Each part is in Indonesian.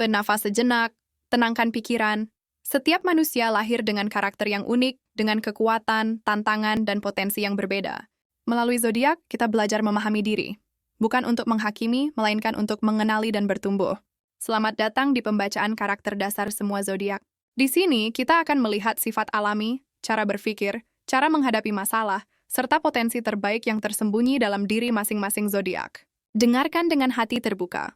Bernafas sejenak, tenangkan pikiran. Setiap manusia lahir dengan karakter yang unik, dengan kekuatan, tantangan, dan potensi yang berbeda. Melalui zodiak, kita belajar memahami diri. Bukan untuk menghakimi, melainkan untuk mengenali dan bertumbuh. Selamat datang di pembacaan karakter dasar semua zodiak. Di sini, kita akan melihat sifat alami, cara berpikir, cara menghadapi masalah, serta potensi terbaik yang tersembunyi dalam diri masing-masing zodiak. Dengarkan dengan hati terbuka.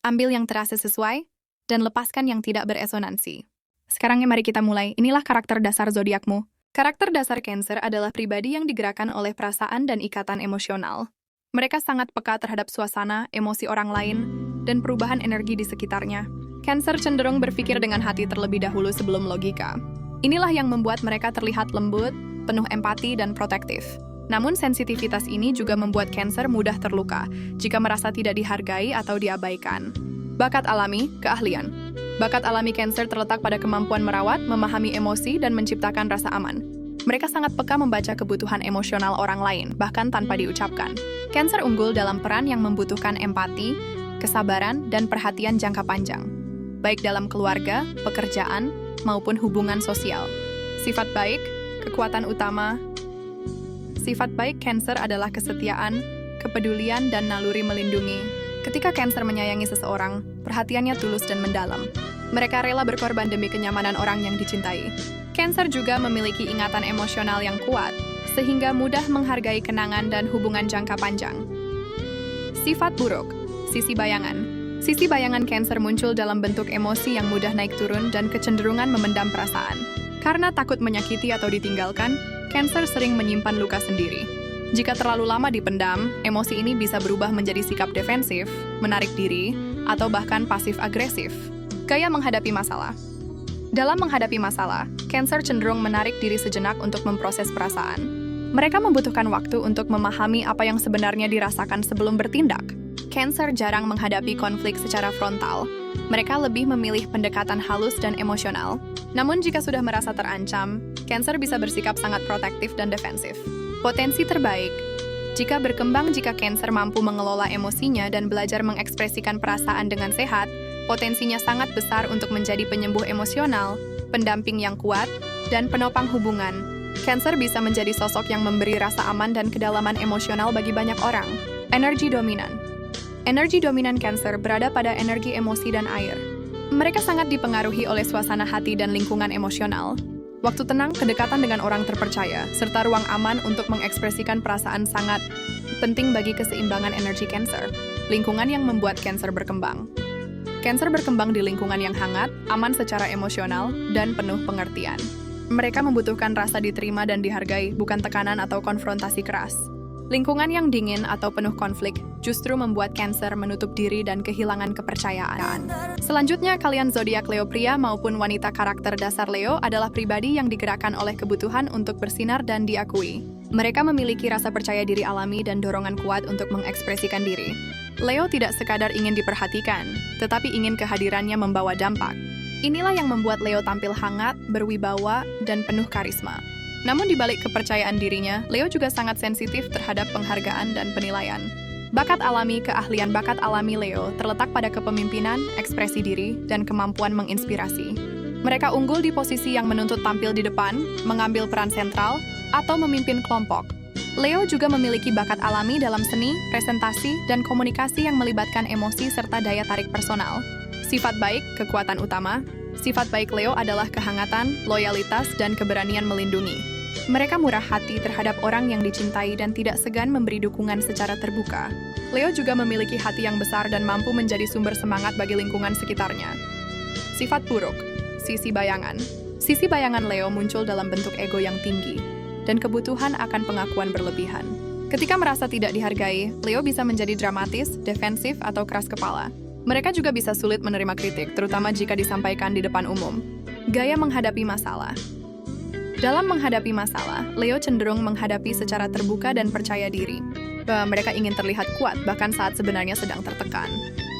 Ambil yang terasa sesuai, dan lepaskan yang tidak beresonansi. Sekarang mari kita mulai. Inilah karakter dasar zodiakmu. Karakter dasar Cancer adalah pribadi yang digerakkan oleh perasaan dan ikatan emosional. Mereka sangat peka terhadap suasana, emosi orang lain, dan perubahan energi di sekitarnya. Cancer cenderung berpikir dengan hati terlebih dahulu sebelum logika. Inilah yang membuat mereka terlihat lembut, penuh empati, dan protektif. Namun sensitivitas ini juga membuat Cancer mudah terluka jika merasa tidak dihargai atau diabaikan. Bakat alami, keahlian. Bakat alami Cancer terletak pada kemampuan merawat, memahami emosi, dan menciptakan rasa aman. Mereka sangat peka membaca kebutuhan emosional orang lain, bahkan tanpa diucapkan. Cancer unggul dalam peran yang membutuhkan empati, kesabaran, dan perhatian jangka panjang, baik dalam keluarga, pekerjaan, maupun hubungan sosial. Sifat baik, kekuatan utama. Sifat baik Cancer adalah kesetiaan, kepedulian, dan naluri melindungi. Ketika Cancer menyayangi seseorang, perhatiannya tulus dan mendalam. Mereka rela berkorban demi kenyamanan orang yang dicintai. Cancer juga memiliki ingatan emosional yang kuat, sehingga mudah menghargai kenangan dan hubungan jangka panjang. Sifat buruk, sisi bayangan. Sisi bayangan Cancer muncul dalam bentuk emosi yang mudah naik turun dan kecenderungan memendam perasaan. Karena takut menyakiti atau ditinggalkan, Cancer sering menyimpan luka sendiri. Jika terlalu lama dipendam, emosi ini bisa berubah menjadi sikap defensif, menarik diri, atau bahkan pasif-agresif. Gaya menghadapi masalah. Dalam menghadapi masalah, Cancer cenderung menarik diri sejenak untuk memproses perasaan. Mereka membutuhkan waktu untuk memahami apa yang sebenarnya dirasakan sebelum bertindak. Cancer jarang menghadapi konflik secara frontal. Mereka lebih memilih pendekatan halus dan emosional. Namun jika sudah merasa terancam, Cancer bisa bersikap sangat protektif dan defensif. Potensi terbaik. Jika Cancer mampu mengelola emosinya dan belajar mengekspresikan perasaan dengan sehat, potensinya sangat besar untuk menjadi penyembuh emosional, pendamping yang kuat, dan penopang hubungan. Cancer bisa menjadi sosok yang memberi rasa aman dan kedalaman emosional bagi banyak orang. Energi dominan. Energi dominan Cancer berada pada energi emosi dan air. Mereka sangat dipengaruhi oleh suasana hati dan lingkungan emosional. Waktu tenang, kedekatan dengan orang terpercaya, serta ruang aman untuk mengekspresikan perasaan sangat penting bagi keseimbangan energi Cancer. Lingkungan yang membuat Cancer berkembang. Cancer berkembang di lingkungan yang hangat, aman secara emosional, dan penuh pengertian. Mereka membutuhkan rasa diterima dan dihargai, bukan tekanan atau konfrontasi keras. Lingkungan yang dingin atau penuh konflik justru membuat Cancer menutup diri dan kehilangan kepercayaan. Selanjutnya, kalian zodiak Leo pria maupun wanita. Karakter dasar Leo adalah pribadi yang digerakkan oleh kebutuhan untuk bersinar dan diakui. Mereka memiliki rasa percaya diri alami dan dorongan kuat untuk mengekspresikan diri. Leo tidak sekadar ingin diperhatikan, tetapi ingin kehadirannya membawa dampak. Inilah yang membuat Leo tampil hangat, berwibawa, dan penuh karisma. Namun di balik kepercayaan dirinya, Leo juga sangat sensitif terhadap penghargaan dan penilaian. Bakat alami, keahlian. Bakat alami Leo terletak pada kepemimpinan, ekspresi diri, dan kemampuan menginspirasi. Mereka unggul di posisi yang menuntut tampil di depan, mengambil peran sentral, atau memimpin kelompok. Leo juga memiliki bakat alami dalam seni, presentasi, dan komunikasi yang melibatkan emosi serta daya tarik personal. Sifat baik, kekuatan utama. Sifat baik Leo adalah kehangatan, loyalitas, dan keberanian melindungi. Mereka murah hati terhadap orang yang dicintai dan tidak segan memberi dukungan secara terbuka. Leo juga memiliki hati yang besar dan mampu menjadi sumber semangat bagi lingkungan sekitarnya. Sifat buruk, sisi bayangan. Sisi bayangan Leo muncul dalam bentuk ego yang tinggi dan kebutuhan akan pengakuan berlebihan. Ketika merasa tidak dihargai, Leo bisa menjadi dramatis, defensif, atau keras kepala. Mereka juga bisa sulit menerima kritik, terutama jika disampaikan di depan umum. Gaya menghadapi masalah. Dalam menghadapi masalah, Leo cenderung menghadapi secara terbuka dan percaya diri. Mereka ingin terlihat kuat, bahkan saat sebenarnya sedang tertekan.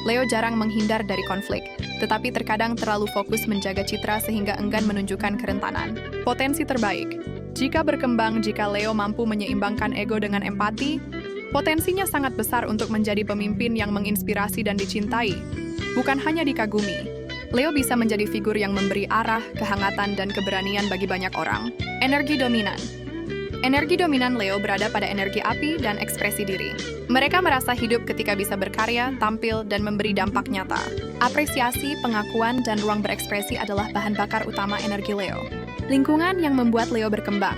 Leo jarang menghindar dari konflik, tetapi terkadang terlalu fokus menjaga citra sehingga enggan menunjukkan kerentanan. Potensi terbaik. Jika Leo mampu menyeimbangkan ego dengan empati, potensinya sangat besar untuk menjadi pemimpin yang menginspirasi dan dicintai, bukan hanya dikagumi. Leo bisa menjadi figur yang memberi arah, kehangatan, dan keberanian bagi banyak orang. Energi dominan. Energi dominan Leo berada pada energi api dan ekspresi diri. Mereka merasa hidup ketika bisa berkarya, tampil, dan memberi dampak nyata. Apresiasi, pengakuan, dan ruang berekspresi adalah bahan bakar utama energi Leo. Lingkungan yang membuat Leo berkembang.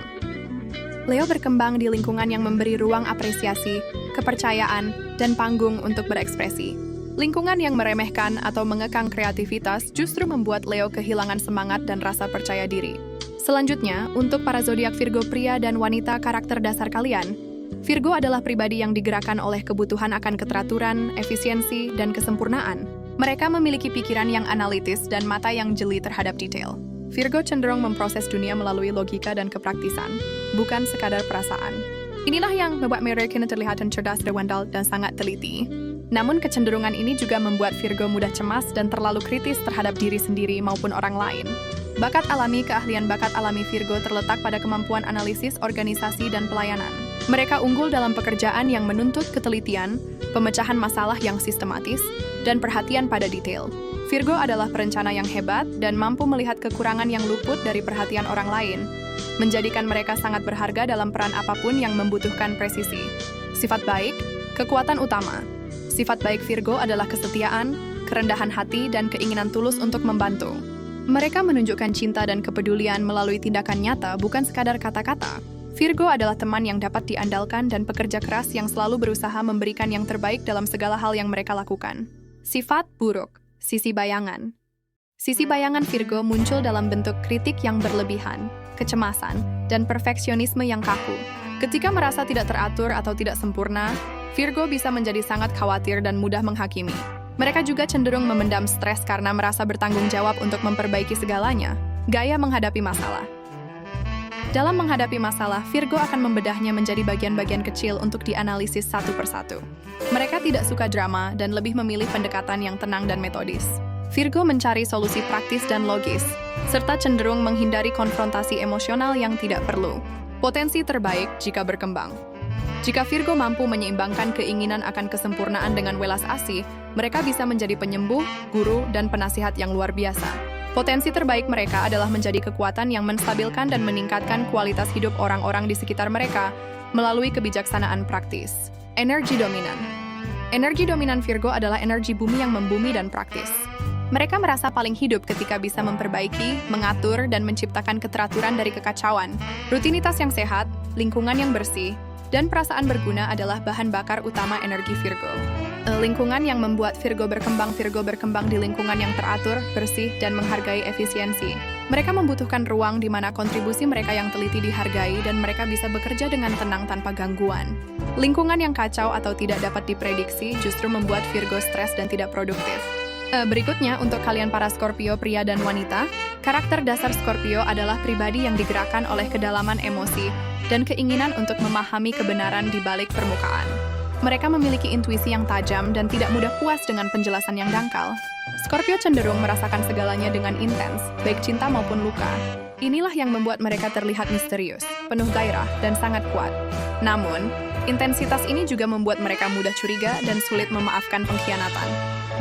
Leo berkembang di lingkungan yang memberi ruang apresiasi, kepercayaan, dan panggung untuk berekspresi. Lingkungan yang meremehkan atau mengekang kreativitas justru membuat Leo kehilangan semangat dan rasa percaya diri. Selanjutnya, untuk para zodiak Virgo pria dan wanita karakter dasar kalian, Virgo adalah pribadi yang digerakkan oleh kebutuhan akan keteraturan, efisiensi, dan kesempurnaan. Mereka memiliki pikiran yang analitis dan mata yang jeli terhadap detail. Virgo cenderung memproses dunia melalui logika dan kepraktisan, bukan sekadar perasaan. Inilah yang membuat mereka terlihat cerdas, terwandal, dan sangat teliti. Namun kecenderungan ini juga membuat Virgo mudah cemas dan terlalu kritis terhadap diri sendiri maupun orang lain. Bakat alami. Keahlian bakat alami Virgo terletak pada kemampuan analisis, organisasi, dan pelayanan. Mereka unggul dalam pekerjaan yang menuntut ketelitian, pemecahan masalah yang sistematis, dan perhatian pada detail. Virgo adalah perencana yang hebat dan mampu melihat kekurangan yang luput dari perhatian orang lain, menjadikan mereka sangat berharga dalam peran apapun yang membutuhkan presisi. Sifat baik, kekuatan utama. Sifat baik Virgo adalah kesetiaan, kerendahan hati, dan keinginan tulus untuk membantu. Mereka menunjukkan cinta dan kepedulian melalui tindakan nyata, bukan sekadar kata-kata. Virgo adalah teman yang dapat diandalkan dan pekerja keras yang selalu berusaha memberikan yang terbaik dalam segala hal yang mereka lakukan. Sifat buruk, sisi bayangan. Sisi bayangan Virgo muncul dalam bentuk kritik yang berlebihan, kecemasan, dan perfeksionisme yang kaku. Ketika merasa tidak teratur atau tidak sempurna, Virgo bisa menjadi sangat khawatir dan mudah menghakimi. Mereka juga cenderung memendam stres karena merasa bertanggung jawab untuk memperbaiki segalanya. Gaya menghadapi masalah. Dalam menghadapi masalah, Virgo akan membedahnya menjadi bagian-bagian kecil untuk dianalisis satu persatu. Mereka tidak suka drama dan lebih memilih pendekatan yang tenang dan metodis. Virgo mencari solusi praktis dan logis, serta cenderung menghindari konfrontasi emosional yang tidak perlu. Potensi terbaik jika berkembang. Jika Virgo mampu menyeimbangkan keinginan akan kesempurnaan dengan welas asih, mereka bisa menjadi penyembuh, guru, dan penasihat yang luar biasa. Potensi terbaik mereka adalah menjadi kekuatan yang menstabilkan dan meningkatkan kualitas hidup orang-orang di sekitar mereka melalui kebijaksanaan praktis. Energi dominan. Energi dominan Virgo adalah energi bumi yang membumi dan praktis. Mereka merasa paling hidup ketika bisa memperbaiki, mengatur, dan menciptakan keteraturan dari kekacauan. Rutinitas yang sehat, lingkungan yang bersih, dan perasaan berguna adalah bahan bakar utama energi Virgo. Lingkungan yang membuat Virgo berkembang di lingkungan yang teratur, bersih, dan menghargai efisiensi. Mereka membutuhkan ruang di mana kontribusi mereka yang teliti dihargai dan mereka bisa bekerja dengan tenang tanpa gangguan. Lingkungan yang kacau atau tidak dapat diprediksi justru membuat Virgo stres dan tidak produktif. Berikutnya, untuk kalian para Scorpio pria dan wanita, karakter dasar Scorpio adalah pribadi yang digerakkan oleh kedalaman emosi dan keinginan untuk memahami kebenaran di balik permukaan. Mereka memiliki intuisi yang tajam dan tidak mudah puas dengan penjelasan yang dangkal. Scorpio cenderung merasakan segalanya dengan intens, baik cinta maupun luka. Inilah yang membuat mereka terlihat misterius, penuh gairah, dan sangat kuat. Namun, intensitas ini juga membuat mereka mudah curiga dan sulit memaafkan pengkhianatan.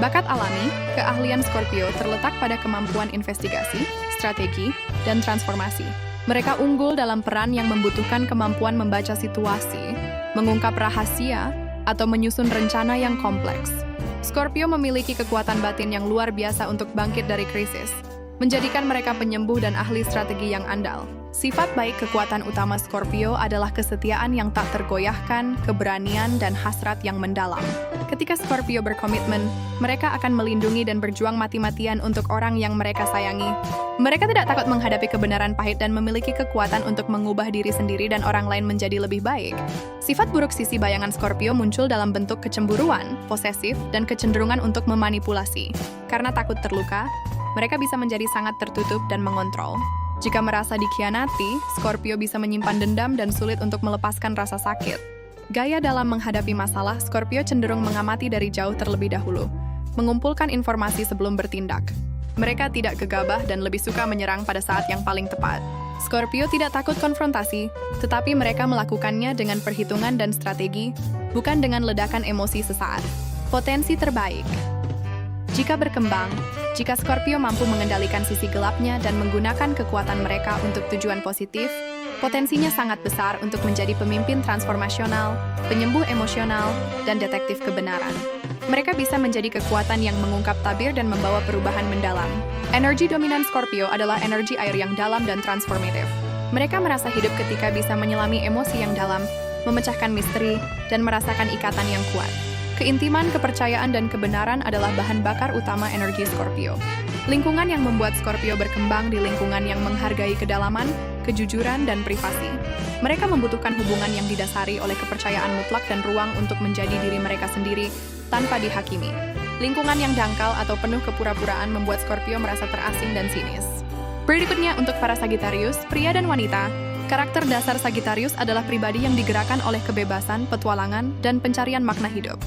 Bakat alami, keahlian Scorpio terletak pada kemampuan investigasi, strategi, dan transformasi. Mereka unggul dalam peran yang membutuhkan kemampuan membaca situasi, mengungkap rahasia, atau menyusun rencana yang kompleks. Scorpio memiliki kekuatan batin yang luar biasa untuk bangkit dari krisis, menjadikan mereka penyembuh dan ahli strategi yang andal. Sifat baik kekuatan utama Scorpio adalah kesetiaan yang tak tergoyahkan, keberanian, dan hasrat yang mendalam. Ketika Scorpio berkomitmen, mereka akan melindungi dan berjuang mati-matian untuk orang yang mereka sayangi. Mereka tidak takut menghadapi kebenaran pahit dan memiliki kekuatan untuk mengubah diri sendiri dan orang lain menjadi lebih baik. Sifat buruk sisi bayangan Scorpio muncul dalam bentuk kecemburuan, posesif, dan kecenderungan untuk memanipulasi. Karena takut terluka, mereka bisa menjadi sangat tertutup dan mengontrol. Jika merasa dikhianati, Scorpio bisa menyimpan dendam dan sulit untuk melepaskan rasa sakit. Gaya dalam menghadapi masalah, Scorpio cenderung mengamati dari jauh terlebih dahulu, mengumpulkan informasi sebelum bertindak. Mereka tidak gegabah dan lebih suka menyerang pada saat yang paling tepat. Scorpio tidak takut konfrontasi, tetapi mereka melakukannya dengan perhitungan dan strategi, bukan dengan ledakan emosi sesaat. Potensi terbaik. Jika berkembang, Jika Scorpio mampu mengendalikan sisi gelapnya dan menggunakan kekuatan mereka untuk tujuan positif, potensinya sangat besar untuk menjadi pemimpin transformasional, penyembuh emosional, dan detektif kebenaran. Mereka bisa menjadi kekuatan yang mengungkap tabir dan membawa perubahan mendalam. Energi dominan Scorpio adalah energi air yang dalam dan transformatif. Mereka merasa hidup ketika bisa menyelami emosi yang dalam, memecahkan misteri, dan merasakan ikatan yang kuat. Keintiman, kepercayaan, dan kebenaran adalah bahan bakar utama energi Scorpio. Lingkungan yang membuat Scorpio berkembang di lingkungan yang menghargai kedalaman, kejujuran, dan privasi. Mereka membutuhkan hubungan yang didasari oleh kepercayaan mutlak dan ruang untuk menjadi diri mereka sendiri tanpa dihakimi. Lingkungan yang dangkal atau penuh kepura-puraan membuat Scorpio merasa terasing dan sinis. Berikutnya untuk para Sagittarius, pria dan wanita, karakter dasar Sagittarius adalah pribadi yang digerakkan oleh kebebasan, petualangan, dan pencarian makna hidup.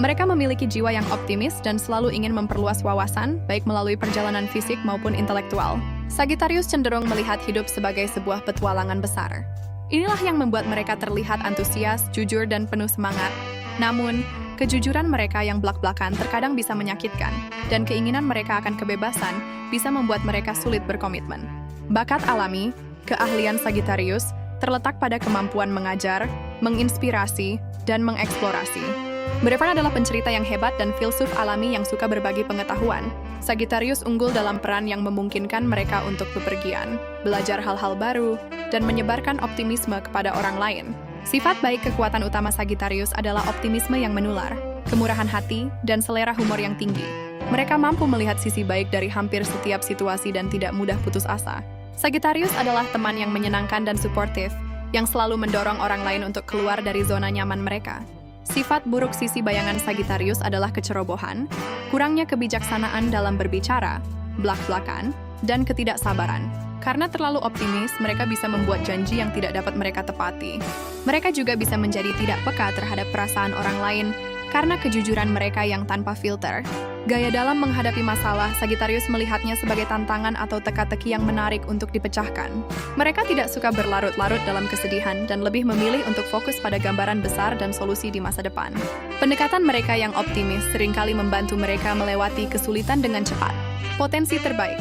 Mereka memiliki jiwa yang optimis dan selalu ingin memperluas wawasan, baik melalui perjalanan fisik maupun intelektual. Sagittarius cenderung melihat hidup sebagai sebuah petualangan besar. Inilah yang membuat mereka terlihat antusias, jujur, dan penuh semangat. Namun, kejujuran mereka yang belak-belakan terkadang bisa menyakitkan, dan keinginan mereka akan kebebasan bisa membuat mereka sulit berkomitmen. Bakat alami, keahlian Sagittarius, terletak pada kemampuan mengajar, menginspirasi, dan mengeksplorasi. Mereka adalah pencerita yang hebat dan filsuf alami yang suka berbagi pengetahuan. Sagittarius unggul dalam peran yang memungkinkan mereka untuk bepergian, belajar hal-hal baru, dan menyebarkan optimisme kepada orang lain. Sifat baik kekuatan utama Sagittarius adalah optimisme yang menular, kemurahan hati, dan selera humor yang tinggi. Mereka mampu melihat sisi baik dari hampir setiap situasi dan tidak mudah putus asa. Sagittarius adalah teman yang menyenangkan dan suportif, yang selalu mendorong orang lain untuk keluar dari zona nyaman mereka. Sifat buruk sisi bayangan Sagittarius adalah kecerobohan, kurangnya kebijaksanaan dalam berbicara, belak-belakan, dan ketidaksabaran. Karena terlalu optimis, mereka bisa membuat janji yang tidak dapat mereka tepati. Mereka juga bisa menjadi tidak peka terhadap perasaan orang lain karena kejujuran mereka yang tanpa filter. Gaya dalam menghadapi masalah, Sagittarius melihatnya sebagai tantangan atau teka-teki yang menarik untuk dipecahkan. Mereka tidak suka berlarut-larut dalam kesedihan dan lebih memilih untuk fokus pada gambaran besar dan solusi di masa depan. Pendekatan mereka yang optimis seringkali membantu mereka melewati kesulitan dengan cepat. Potensi terbaik.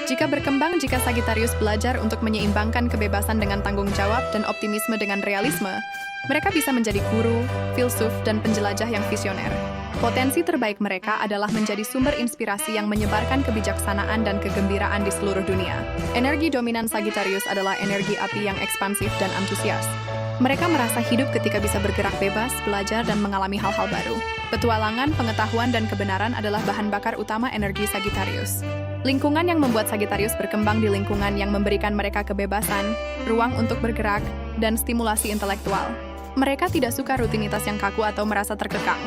Jika Sagittarius belajar untuk menyeimbangkan kebebasan dengan tanggung jawab dan optimisme dengan realisme, mereka bisa menjadi guru, filsuf, dan penjelajah yang visioner. Potensi terbaik mereka adalah menjadi sumber inspirasi yang menyebarkan kebijaksanaan dan kegembiraan di seluruh dunia. Energi dominan Sagittarius adalah energi api yang ekspansif dan antusias. Mereka merasa hidup ketika bisa bergerak bebas, belajar, dan mengalami hal-hal baru. Petualangan, pengetahuan, dan kebenaran adalah bahan bakar utama energi Sagittarius. Lingkungan yang membuat Sagittarius berkembang di lingkungan yang memberikan mereka kebebasan, ruang untuk bergerak, dan stimulasi intelektual. Mereka tidak suka rutinitas yang kaku atau merasa terkekang.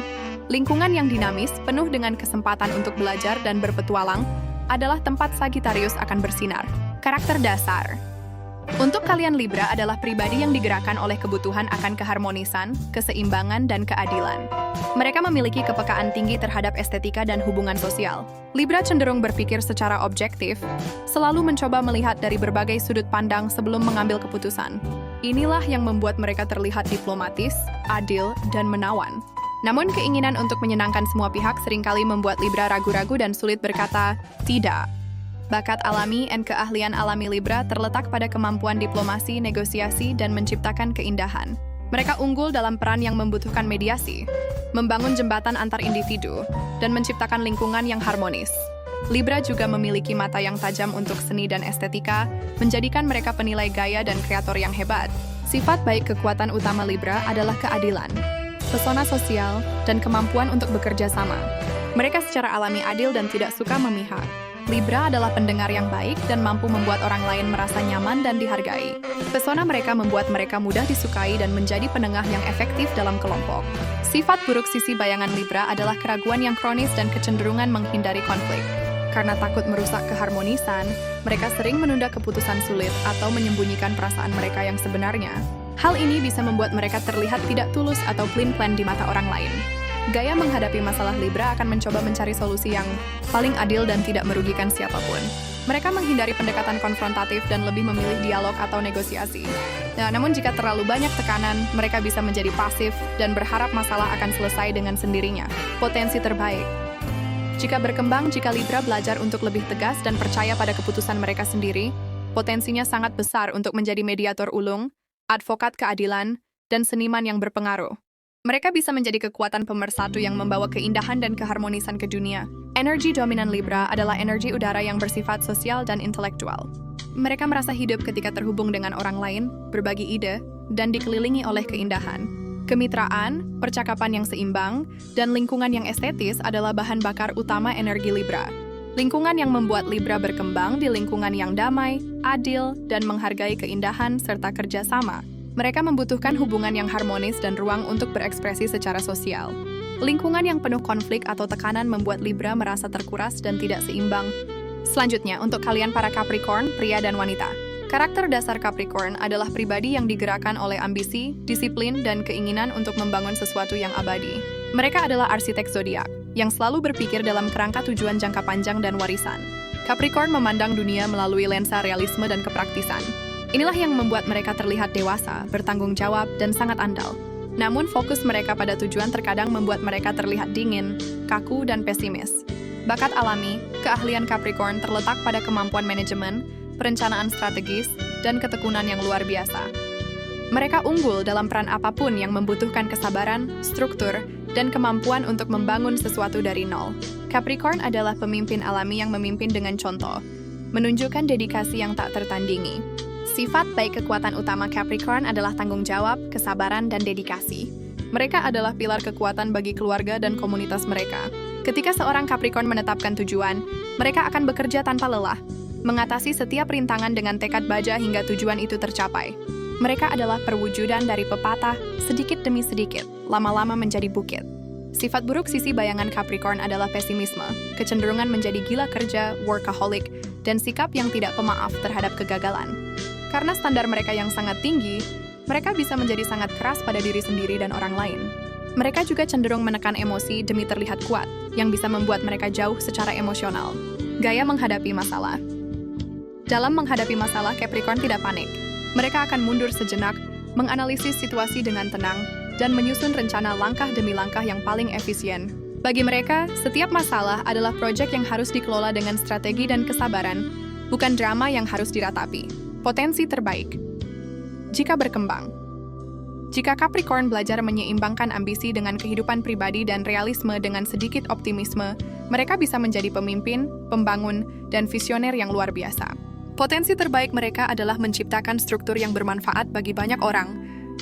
Lingkungan yang dinamis, penuh dengan kesempatan untuk belajar dan berpetualang, adalah tempat Sagittarius akan bersinar. Karakter dasar. Untuk kalian Libra adalah pribadi yang digerakkan oleh kebutuhan akan keharmonisan, keseimbangan, dan keadilan. Mereka memiliki kepekaan tinggi terhadap estetika dan hubungan sosial. Libra cenderung berpikir secara objektif, selalu mencoba melihat dari berbagai sudut pandang sebelum mengambil keputusan. Inilah yang membuat mereka terlihat diplomatis, adil, dan menawan. Namun keinginan untuk menyenangkan semua pihak seringkali membuat Libra ragu-ragu dan sulit berkata tidak. Bakat alami dan keahlian alami Libra terletak pada kemampuan diplomasi, negosiasi, dan menciptakan keindahan. Mereka unggul dalam peran yang membutuhkan mediasi, membangun jembatan antar individu, dan menciptakan lingkungan yang harmonis. Libra juga memiliki mata yang tajam untuk seni dan estetika, menjadikan mereka penilai gaya dan kreator yang hebat. Sifat baik kekuatan utama Libra adalah keadilan, pesona sosial, dan kemampuan untuk bekerja sama. Mereka secara alami adil dan tidak suka memihak. Libra adalah pendengar yang baik dan mampu membuat orang lain merasa nyaman dan dihargai. Pesona mereka membuat mereka mudah disukai dan menjadi penengah yang efektif dalam kelompok. Sifat buruk sisi bayangan Libra adalah keraguan yang kronis dan kecenderungan menghindari konflik. Karena takut merusak keharmonisan, mereka sering menunda keputusan sulit atau menyembunyikan perasaan mereka yang sebenarnya. Hal ini bisa membuat mereka terlihat tidak tulus atau pelin-pelan di mata orang lain. Gaya menghadapi masalah Libra akan mencoba mencari solusi yang paling adil dan tidak merugikan siapapun. Mereka menghindari pendekatan konfrontatif dan lebih memilih dialog atau negosiasi. Namun jika terlalu banyak tekanan, mereka bisa menjadi pasif dan berharap masalah akan selesai dengan sendirinya. Potensi terbaik. Jika Libra belajar untuk lebih tegas dan percaya pada keputusan mereka sendiri, potensinya sangat besar untuk menjadi mediator ulung, advokat keadilan, dan seniman yang berpengaruh. Mereka bisa menjadi kekuatan pemersatu yang membawa keindahan dan keharmonisan ke dunia. Energi dominan Libra adalah energi udara yang bersifat sosial dan intelektual. Mereka merasa hidup ketika terhubung dengan orang lain, berbagi ide, dan dikelilingi oleh keindahan. Kemitraan, percakapan yang seimbang, dan lingkungan yang estetis adalah bahan bakar utama energi Libra. Lingkungan yang membuat Libra berkembang di lingkungan yang damai, adil, dan menghargai keindahan serta kerjasama. Mereka membutuhkan hubungan yang harmonis dan ruang untuk berekspresi secara sosial. Lingkungan yang penuh konflik atau tekanan membuat Libra merasa terkuras dan tidak seimbang. Selanjutnya, untuk kalian para Capricorn, pria dan wanita. Karakter dasar Capricorn adalah pribadi yang digerakkan oleh ambisi, disiplin, dan keinginan untuk membangun sesuatu yang abadi. Mereka adalah arsitek zodiak, yang selalu berpikir dalam kerangka tujuan jangka panjang dan warisan. Capricorn memandang dunia melalui lensa realisme dan kepraktisan. Inilah yang membuat mereka terlihat dewasa, bertanggung jawab, dan sangat andal. Namun fokus mereka pada tujuan terkadang membuat mereka terlihat dingin, kaku, dan pesimis. Bakat alami, keahlian Capricorn terletak pada kemampuan manajemen, perencanaan strategis, dan ketekunan yang luar biasa. Mereka unggul dalam peran apapun yang membutuhkan kesabaran, struktur, dan kemampuan untuk membangun sesuatu dari nol. Capricorn adalah pemimpin alami yang memimpin dengan contoh, menunjukkan dedikasi yang tak tertandingi. Sifat baik kekuatan utama Capricorn adalah tanggung jawab, kesabaran, dan dedikasi. Mereka adalah pilar kekuatan bagi keluarga dan komunitas mereka. Ketika seorang Capricorn menetapkan tujuan, mereka akan bekerja tanpa lelah, mengatasi setiap rintangan dengan tekad baja hingga tujuan itu tercapai. Mereka adalah perwujudan dari pepatah, sedikit demi sedikit, lama-lama menjadi bukit. Sifat buruk sisi bayangan Capricorn adalah pesimisme, kecenderungan menjadi gila kerja, workaholic, dan sikap yang tidak pemaaf terhadap kegagalan. Karena standar mereka yang sangat tinggi, mereka bisa menjadi sangat keras pada diri sendiri dan orang lain. Mereka juga cenderung menekan emosi demi terlihat kuat, yang bisa membuat mereka jauh secara emosional. Gaya menghadapi masalah. Dalam menghadapi masalah, Capricorn tidak panik. Mereka akan mundur sejenak, menganalisis situasi dengan tenang, dan menyusun rencana langkah demi langkah yang paling efisien. Bagi mereka, setiap masalah adalah proyek yang harus dikelola dengan strategi dan kesabaran, bukan drama yang harus diratapi. Potensi terbaik. Jika berkembang. Jika Capricorn belajar menyeimbangkan ambisi dengan kehidupan pribadi dan realisme dengan sedikit optimisme, mereka bisa menjadi pemimpin, pembangun, dan visioner yang luar biasa. Potensi terbaik mereka adalah menciptakan struktur yang bermanfaat bagi banyak orang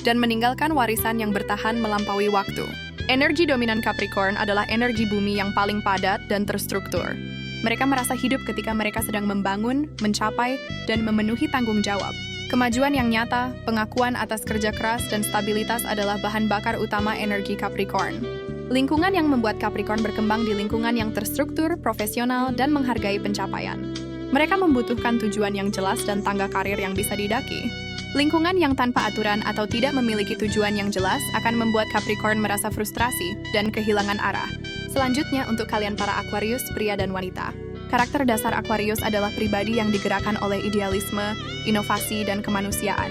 dan meninggalkan warisan yang bertahan melampaui waktu. Energi dominan Capricorn adalah energi bumi yang paling padat dan terstruktur. Mereka merasa hidup ketika mereka sedang membangun, mencapai, dan memenuhi tanggung jawab. Kemajuan yang nyata, pengakuan atas kerja keras, dan stabilitas adalah bahan bakar utama energi Capricorn. Lingkungan yang membuat Capricorn berkembang di lingkungan yang terstruktur, profesional, dan menghargai pencapaian. Mereka membutuhkan tujuan yang jelas dan tangga karir yang bisa didaki. Lingkungan yang tanpa aturan atau tidak memiliki tujuan yang jelas akan membuat Capricorn merasa frustrasi dan kehilangan arah. Selanjutnya, untuk kalian para Aquarius, pria dan wanita. Karakter dasar Aquarius adalah pribadi yang digerakkan oleh idealisme, inovasi, dan kemanusiaan.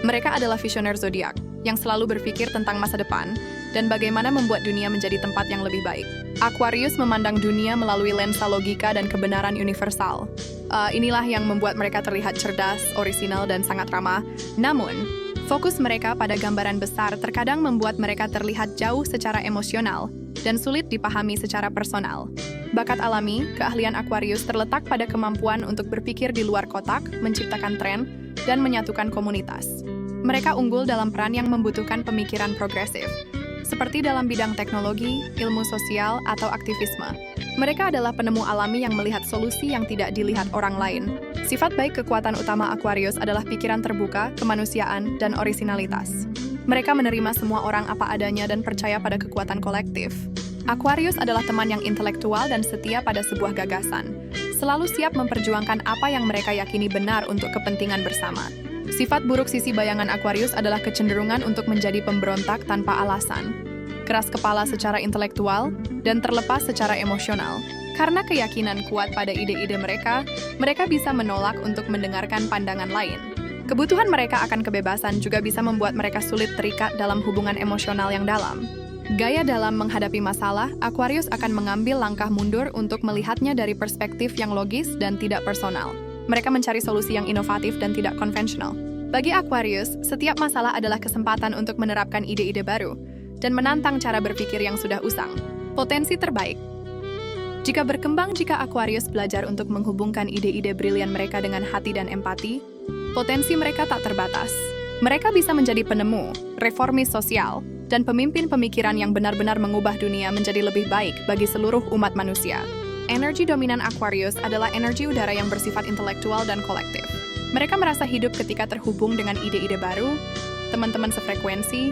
Mereka adalah visioner zodiak, yang selalu berpikir tentang masa depan, dan bagaimana membuat dunia menjadi tempat yang lebih baik. Aquarius memandang dunia melalui lensa logika dan kebenaran universal. Inilah yang membuat mereka terlihat cerdas, orisinal, dan sangat ramah. Namun, fokus mereka pada gambaran besar terkadang membuat mereka terlihat jauh secara emosional dan sulit dipahami secara personal. Bakat alami, keahlian Aquarius terletak pada kemampuan untuk berpikir di luar kotak, menciptakan tren, dan menyatukan komunitas. Mereka unggul dalam peran yang membutuhkan pemikiran progresif, seperti dalam bidang teknologi, ilmu sosial, atau aktivisme. Mereka adalah penemu alami yang melihat solusi yang tidak dilihat orang lain. Sifat baik kekuatan utama Aquarius adalah pikiran terbuka, kemanusiaan, dan orisinalitas. Mereka menerima semua orang apa adanya dan percaya pada kekuatan kolektif. Aquarius adalah teman yang intelektual dan setia pada sebuah gagasan, selalu siap memperjuangkan apa yang mereka yakini benar untuk kepentingan bersama. Sifat buruk sisi bayangan Aquarius adalah kecenderungan untuk menjadi pemberontak tanpa alasan, keras kepala secara intelektual, dan terlepas secara emosional. Karena keyakinan kuat pada ide-ide mereka bisa menolak untuk mendengarkan pandangan lain. Kebutuhan mereka akan kebebasan juga bisa membuat mereka sulit terikat dalam hubungan emosional yang dalam. Gaya dalam menghadapi masalah, Aquarius akan mengambil langkah mundur untuk melihatnya dari perspektif yang logis dan tidak personal. Mereka mencari solusi yang inovatif dan tidak konvensional. Bagi Aquarius, setiap masalah adalah kesempatan untuk menerapkan ide-ide baru dan menantang cara berpikir yang sudah usang. Potensi terbaik. Jika Aquarius belajar untuk menghubungkan ide-ide brilian mereka dengan hati dan empati, potensi mereka tak terbatas. Mereka bisa menjadi penemu, reformis sosial, dan pemimpin pemikiran yang benar-benar mengubah dunia menjadi lebih baik bagi seluruh umat manusia. Energi dominan Aquarius adalah energi udara yang bersifat intelektual dan kolektif. Mereka merasa hidup ketika terhubung dengan ide-ide baru, teman-teman sefrekuensi,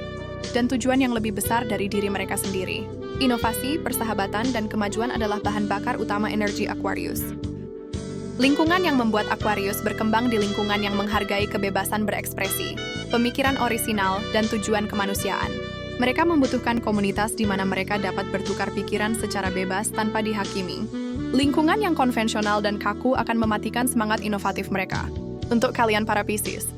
dan tujuan yang lebih besar dari diri mereka sendiri. Inovasi, persahabatan, dan kemajuan adalah bahan bakar utama energi Aquarius. Lingkungan yang membuat Aquarius berkembang di lingkungan yang menghargai kebebasan berekspresi, pemikiran orisinal, dan tujuan kemanusiaan. Mereka membutuhkan komunitas di mana mereka dapat bertukar pikiran secara bebas tanpa dihakimi. Lingkungan yang konvensional dan kaku akan mematikan semangat inovatif mereka. Untuk kalian para Pisces,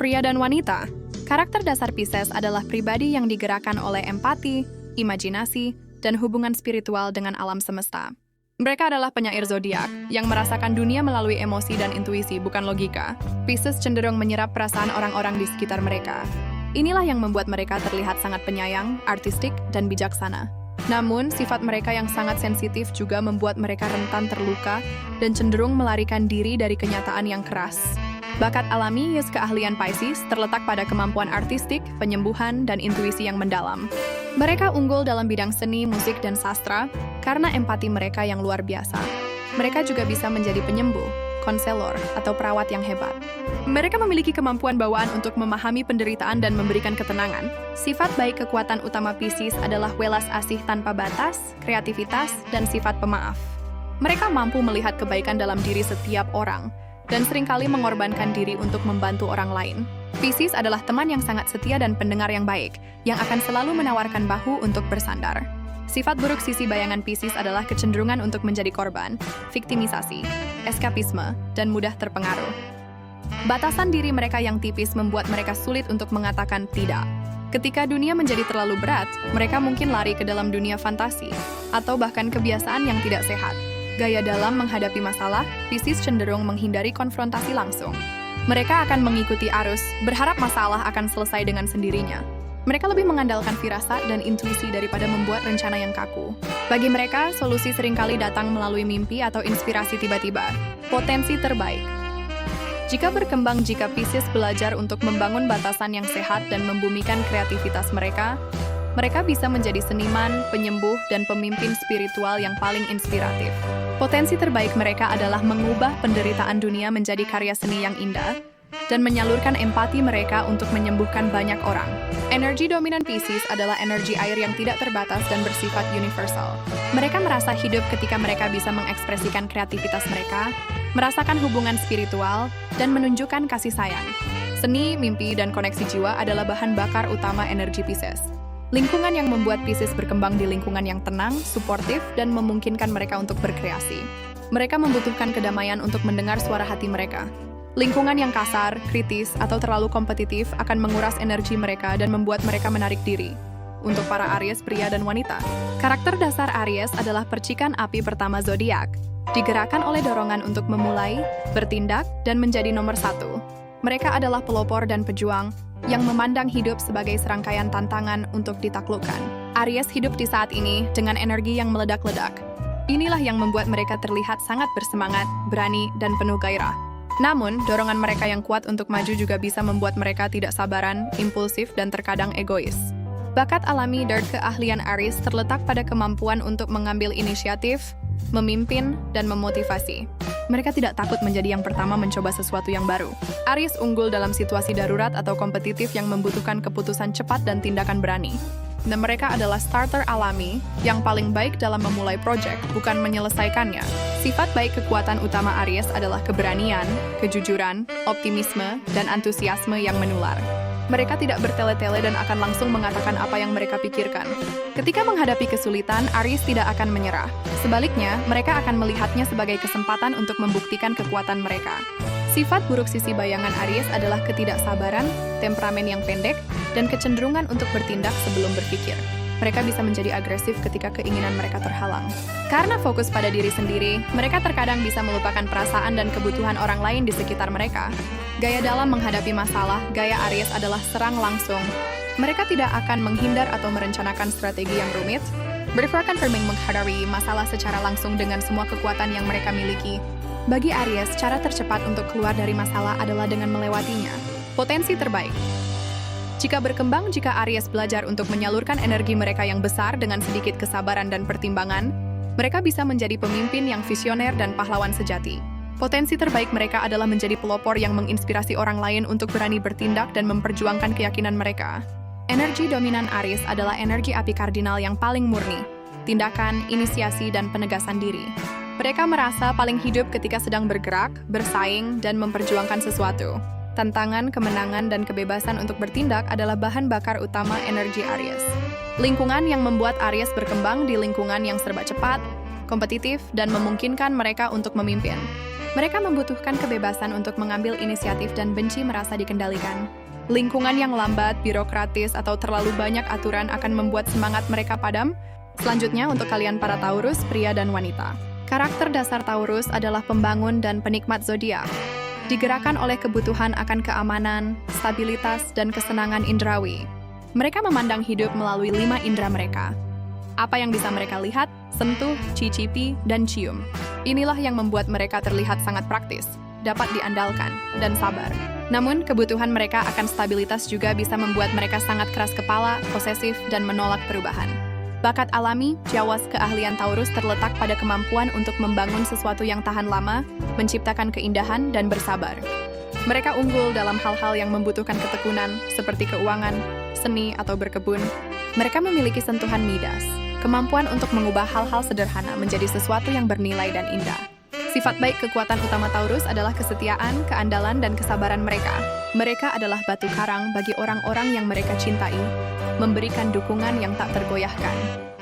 pria dan wanita, karakter dasar Pisces adalah pribadi yang digerakkan oleh empati, imajinasi, dan hubungan spiritual dengan alam semesta. Mereka adalah penyair zodiak yang merasakan dunia melalui emosi dan intuisi, bukan logika. Pisces cenderung menyerap perasaan orang-orang di sekitar mereka. Inilah yang membuat mereka terlihat sangat penyayang, artistik, dan bijaksana. Namun, sifat mereka yang sangat sensitif juga membuat mereka rentan terluka dan cenderung melarikan diri dari kenyataan yang keras. Bakat alami yes keahlian Pisces terletak pada kemampuan artistik, penyembuhan, dan intuisi yang mendalam. Mereka unggul dalam bidang seni, musik, dan sastra karena empati mereka yang luar biasa. Mereka juga bisa menjadi penyembuh, konselor, atau perawat yang hebat. Mereka memiliki kemampuan bawaan untuk memahami penderitaan dan memberikan ketenangan. Sifat baik kekuatan utama Pisces adalah welas asih tanpa batas, kreativitas, dan sifat pemaaf. Mereka mampu melihat kebaikan dalam diri setiap orang, dan seringkali mengorbankan diri untuk membantu orang lain. Pisces adalah teman yang sangat setia dan pendengar yang baik, yang akan selalu menawarkan bahu untuk bersandar. Sifat buruk sisi bayangan Pisces adalah kecenderungan untuk menjadi korban, viktimisasi, eskapisme, dan mudah terpengaruh. Batasan diri mereka yang tipis membuat mereka sulit untuk mengatakan tidak. Ketika dunia menjadi terlalu berat, mereka mungkin lari ke dalam dunia fantasi, atau bahkan kebiasaan yang tidak sehat. Gaya dalam menghadapi masalah, Pisces cenderung menghindari konfrontasi langsung. Mereka akan mengikuti arus, berharap masalah akan selesai dengan sendirinya. Mereka lebih mengandalkan firasat dan intuisi daripada membuat rencana yang kaku. Bagi mereka, solusi seringkali datang melalui mimpi atau inspirasi tiba-tiba. Potensi terbaik. Jika Pisces belajar untuk membangun batasan yang sehat dan membumikan kreativitas mereka, mereka bisa menjadi seniman, penyembuh, dan pemimpin spiritual yang paling inspiratif. Potensi terbaik mereka adalah mengubah penderitaan dunia menjadi karya seni yang indah, dan menyalurkan empati mereka untuk menyembuhkan banyak orang. Energi dominan Pisces adalah energi air yang tidak terbatas dan bersifat universal. Mereka merasa hidup ketika mereka bisa mengekspresikan kreativitas mereka, merasakan hubungan spiritual, dan menunjukkan kasih sayang. Seni, mimpi, dan koneksi jiwa adalah bahan bakar utama energi Pisces. Lingkungan yang membuat Pisces berkembang di lingkungan yang tenang, suportif, dan memungkinkan mereka untuk berkreasi. Mereka membutuhkan kedamaian untuk mendengar suara hati mereka. Lingkungan yang kasar, kritis, atau terlalu kompetitif akan menguras energi mereka dan membuat mereka menarik diri. Untuk para Aries pria dan wanita, karakter dasar Aries adalah percikan api pertama zodiak, digerakkan oleh dorongan untuk memulai, bertindak, dan menjadi nomor satu. Mereka adalah pelopor dan pejuang yang memandang hidup sebagai serangkaian tantangan untuk ditaklukkan. Aries hidup di saat ini dengan energi yang meledak-ledak. Inilah yang membuat mereka terlihat sangat bersemangat, berani, dan penuh gairah. Namun, dorongan mereka yang kuat untuk maju juga bisa membuat mereka tidak sabaran, impulsif, dan terkadang egois. Bakat alami dan keahlian Aries terletak pada kemampuan untuk mengambil inisiatif, memimpin, dan memotivasi. Mereka tidak takut menjadi yang pertama mencoba sesuatu yang baru. Aries unggul dalam situasi darurat atau kompetitif yang membutuhkan keputusan cepat dan tindakan berani. Dan mereka adalah starter alami yang paling baik dalam memulai proyek, bukan menyelesaikannya. Sifat baik kekuatan utama Aries adalah keberanian, kejujuran, optimisme, dan antusiasme yang menular. Mereka tidak bertele-tele dan akan langsung mengatakan apa yang mereka pikirkan. Ketika menghadapi kesulitan, Aries tidak akan menyerah. Sebaliknya, mereka akan melihatnya sebagai kesempatan untuk membuktikan kekuatan mereka. Sifat buruk sisi bayangan Aries adalah ketidaksabaran, temperamen yang pendek, dan kecenderungan untuk bertindak sebelum berpikir. mereka bisa menjadi agresif ketika keinginan mereka terhalang. Karena fokus pada diri sendiri, mereka terkadang bisa melupakan perasaan dan kebutuhan orang lain di sekitar mereka. Gaya dalam menghadapi masalah, gaya Aries adalah serang langsung. Mereka tidak akan menghindar atau merencanakan strategi yang rumit. Mereka akan menghadapi masalah secara langsung dengan semua kekuatan yang mereka miliki. Bagi Aries, cara tercepat untuk keluar dari masalah adalah dengan melewatinya. Potensi terbaik. Jika Aries belajar untuk menyalurkan energi mereka yang besar dengan sedikit kesabaran dan pertimbangan, mereka bisa menjadi pemimpin yang visioner dan pahlawan sejati. Potensi terbaik mereka adalah menjadi pelopor yang menginspirasi orang lain untuk berani bertindak dan memperjuangkan keyakinan mereka. Energi dominan Aries adalah energi api kardinal yang paling murni, tindakan, inisiasi, dan penegasan diri. Mereka merasa paling hidup ketika sedang bergerak, bersaing, dan memperjuangkan sesuatu. Tantangan, kemenangan, dan kebebasan untuk bertindak adalah bahan bakar utama energi Aries. Lingkungan yang membuat Aries berkembang di lingkungan yang serba cepat, kompetitif, dan memungkinkan mereka untuk memimpin. Mereka membutuhkan kebebasan untuk mengambil inisiatif dan benci merasa dikendalikan. Lingkungan yang lambat, birokratis, atau terlalu banyak aturan akan membuat semangat mereka padam. Selanjutnya, untuk kalian para Taurus, pria dan wanita. Karakter dasar Taurus adalah pembangun dan penikmat zodiak. Digerakkan oleh kebutuhan akan keamanan, stabilitas, dan kesenangan indrawi. Mereka memandang hidup melalui 5 indera mereka. Apa yang bisa mereka lihat, sentuh, cicipi, dan cium. Inilah yang membuat mereka terlihat sangat praktis, dapat diandalkan, dan sabar. Namun, kebutuhan mereka akan stabilitas juga bisa membuat mereka sangat keras kepala, posesif, dan menolak perubahan. Bakat alami, jawas keahlian Taurus terletak pada kemampuan untuk membangun sesuatu yang tahan lama, menciptakan keindahan, dan bersabar. Mereka unggul dalam hal-hal yang membutuhkan ketekunan, seperti keuangan, seni, atau berkebun. Mereka memiliki sentuhan Midas, kemampuan untuk mengubah hal-hal sederhana menjadi sesuatu yang bernilai dan indah. Sifat baik kekuatan utama Taurus adalah kesetiaan, keandalan, dan kesabaran mereka. Mereka adalah batu karang bagi orang-orang yang mereka cintai, memberikan dukungan yang tak tergoyahkan.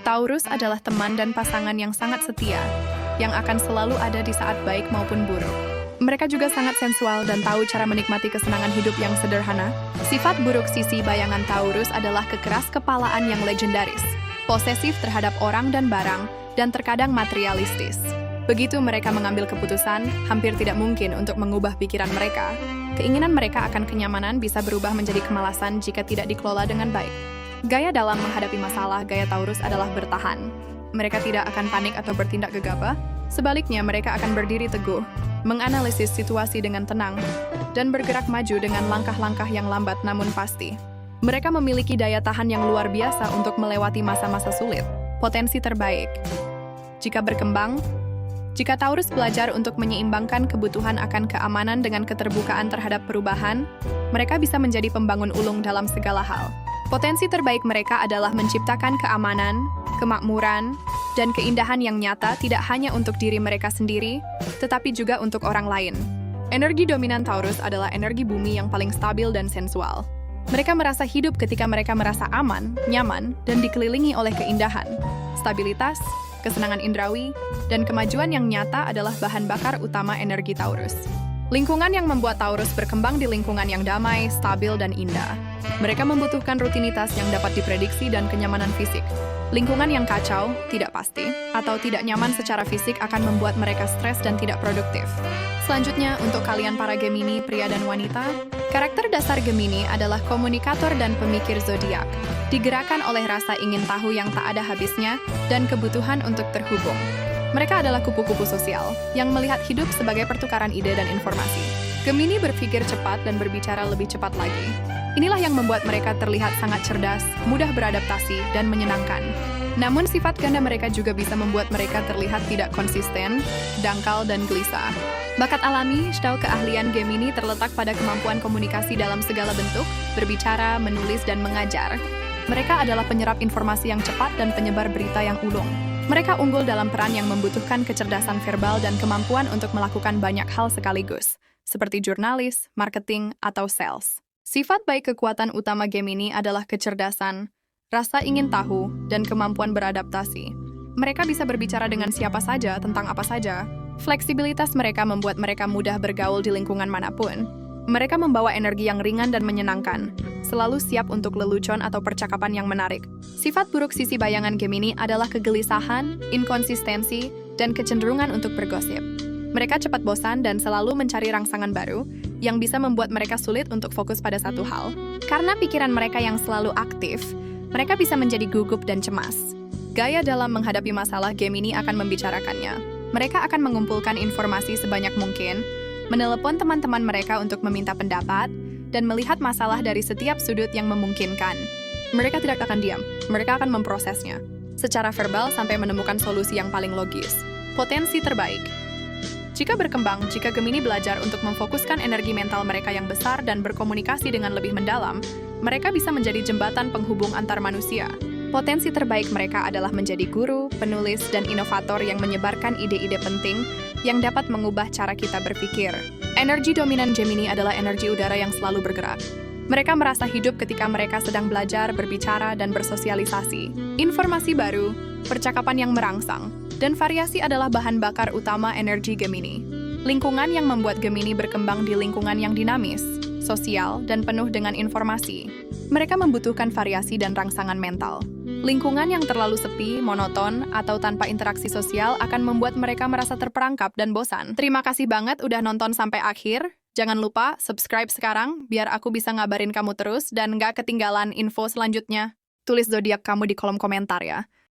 Taurus adalah teman dan pasangan yang sangat setia, yang akan selalu ada di saat baik maupun buruk. Mereka juga sangat sensual dan tahu cara menikmati kesenangan hidup yang sederhana. Sifat buruk sisi bayangan Taurus adalah kekeras kepalaan yang legendaris, posesif terhadap orang dan barang, dan terkadang materialistis. Begitu mereka mengambil keputusan, hampir tidak mungkin untuk mengubah pikiran mereka. Keinginan mereka akan kenyamanan bisa berubah menjadi kemalasan jika tidak dikelola dengan baik. Gaya dalam menghadapi masalah, gaya Taurus adalah bertahan. Mereka tidak akan panik atau bertindak gegabah. Sebaliknya, mereka akan berdiri teguh, menganalisis situasi dengan tenang, dan bergerak maju dengan langkah-langkah yang lambat namun pasti. Mereka memiliki daya tahan yang luar biasa untuk melewati masa-masa sulit. Potensi terbaik. Jika Taurus belajar untuk menyeimbangkan kebutuhan akan keamanan dengan keterbukaan terhadap perubahan, mereka bisa menjadi pembangun ulung dalam segala hal. Potensi terbaik mereka adalah menciptakan keamanan, kemakmuran, dan keindahan yang nyata tidak hanya untuk diri mereka sendiri, tetapi juga untuk orang lain. Energi dominan Taurus adalah energi bumi yang paling stabil dan sensual. Mereka merasa hidup ketika mereka merasa aman, nyaman, dan dikelilingi oleh keindahan, stabilitas, kesenangan indrawi, dan kemajuan yang nyata adalah bahan bakar utama energi Taurus. Lingkungan yang membuat Taurus berkembang di lingkungan yang damai, stabil, dan indah. Mereka membutuhkan rutinitas yang dapat diprediksi dan kenyamanan fisik. Lingkungan yang kacau, tidak pasti, atau tidak nyaman secara fisik akan membuat mereka stres dan tidak produktif. Selanjutnya, untuk kalian para Gemini, pria dan wanita, karakter dasar Gemini adalah komunikator dan pemikir zodiak, digerakkan oleh rasa ingin tahu yang tak ada habisnya dan kebutuhan untuk terhubung. Mereka adalah kupu-kupu sosial yang melihat hidup sebagai pertukaran ide dan informasi. Gemini berpikir cepat dan berbicara lebih cepat lagi. Inilah yang membuat mereka terlihat sangat cerdas, mudah beradaptasi, dan menyenangkan. Namun sifat ganda mereka juga bisa membuat mereka terlihat tidak konsisten, dangkal, dan gelisah. Bakat alami, atau keahlian Gemini terletak pada kemampuan komunikasi dalam segala bentuk, berbicara, menulis, dan mengajar. Mereka adalah penyerap informasi yang cepat dan penyebar berita yang ulung. Mereka unggul dalam peran yang membutuhkan kecerdasan verbal dan kemampuan untuk melakukan banyak hal sekaligus, seperti jurnalis, marketing, atau sales. Sifat baik kekuatan utama Gemini adalah kecerdasan, rasa ingin tahu, dan kemampuan beradaptasi. Mereka bisa berbicara dengan siapa saja tentang apa saja. Fleksibilitas mereka membuat mereka mudah bergaul di lingkungan manapun. Mereka membawa energi yang ringan dan menyenangkan, selalu siap untuk lelucon atau percakapan yang menarik. Sifat buruk sisi bayangan Gemini adalah kegelisahan, inkonsistensi, dan kecenderungan untuk bergosip. Mereka cepat bosan dan selalu mencari rangsangan baru, yang bisa membuat mereka sulit untuk fokus pada satu hal. Karena pikiran mereka yang selalu aktif, mereka bisa menjadi gugup dan cemas. Gaya dalam menghadapi masalah Gemini akan membicarakannya. Mereka akan mengumpulkan informasi sebanyak mungkin, menelepon teman-teman mereka untuk meminta pendapat, dan melihat masalah dari setiap sudut yang memungkinkan. Mereka tidak akan diam, mereka akan memprosesnya, secara verbal sampai menemukan solusi yang paling logis. Potensi terbaik. Jika Gemini belajar untuk memfokuskan energi mental mereka yang besar dan berkomunikasi dengan lebih mendalam, mereka bisa menjadi jembatan penghubung antar manusia. Potensi terbaik mereka adalah menjadi guru, penulis, dan inovator yang menyebarkan ide-ide penting yang dapat mengubah cara kita berpikir. Energi dominan Gemini adalah energi udara yang selalu bergerak. Mereka merasa hidup ketika mereka sedang belajar, berbicara, dan bersosialisasi. Informasi baru, percakapan yang merangsang, dan variasi adalah bahan bakar utama energi Gemini. Lingkungan yang membuat Gemini berkembang di lingkungan yang dinamis, sosial, dan penuh dengan informasi. Mereka membutuhkan variasi dan rangsangan mental. Lingkungan yang terlalu sepi, monoton, atau tanpa interaksi sosial akan membuat mereka merasa terperangkap dan bosan. Terima kasih banget udah nonton sampai akhir. Jangan lupa subscribe sekarang biar aku bisa ngabarin kamu terus dan nggak ketinggalan info selanjutnya. Tulis zodiak kamu di kolom komentar ya.